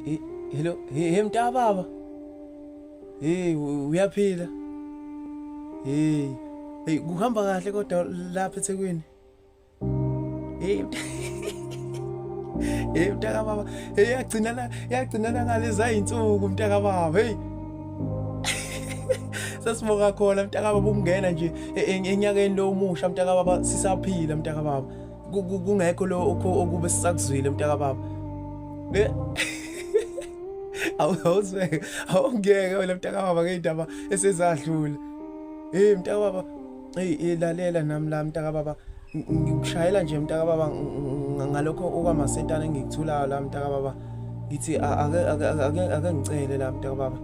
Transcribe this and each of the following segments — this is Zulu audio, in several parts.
Hello, hey mntaka baba. Hey uyaphila? Hey kuhamba kahle kodwa lapha eThekwini. Hey hey mntaka baba. Hey yagcina ngalezi insuku mntaka baba. Hey sasibonga khona mntaka baba ukungena nje enyakeni lo omusha mntaka baba sisaphila mntaka baba. Kungekho lo okube sisakuzwile mntaka baba. Awuzwe awungeke wena mntaka baba ngeindaba esezadlula. Hey mntaka baba, hey lalela nami la mntaka baba, ngikushayela nje mntaka baba ngalokho okwamasentana engikuthulayo la mntaka baba. Ngithi ake ngicele la mntaka baba.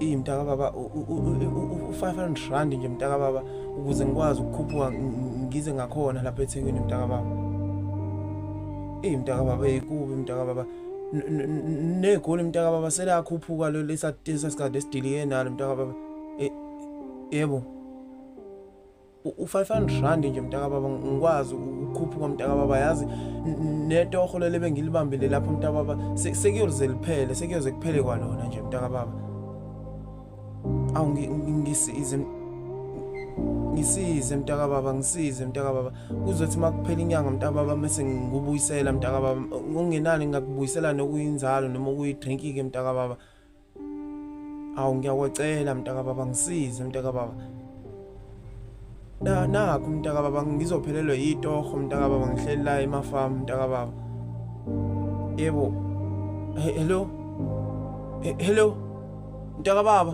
Mntaka baba u500 rand nje mntaka baba ukuze ngikwazi ukukhuphuka ngize ngakhona lapha eThekwini mntaka baba. Mntaka baba kubi mntaka baba. Negoli mntaka baba selakhuphuka lo lesasikade esidiliye nalo mntaka baba. Yebo. U500 rand nje mntaka baba ngikwazi ukukhuphuka mntaka baba yazi netoho lele bengilibambile lapho mntaka baba sekuyoze liphele sekuyoze kuphele kwalona nje mntaka baba. Awu ngisize mntaka baba ngisize mntaka baba kuzothi makuphela inyanga mntaka baba bese ngikubuyisela mntaka baba ngokungenani ngakubuyisela nokuyinzalo noma ukuyidrink ke mntaka baba. Awu ngiyakwecela mntaka baba ngisize mntaka baba. Nakho mntaka baba ngizophelelwa yitoho mntaka baba ngihleli la emafarm mntaka baba. Yebo. Hello mntaka baba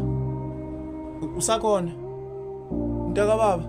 usakhona mntaka baba.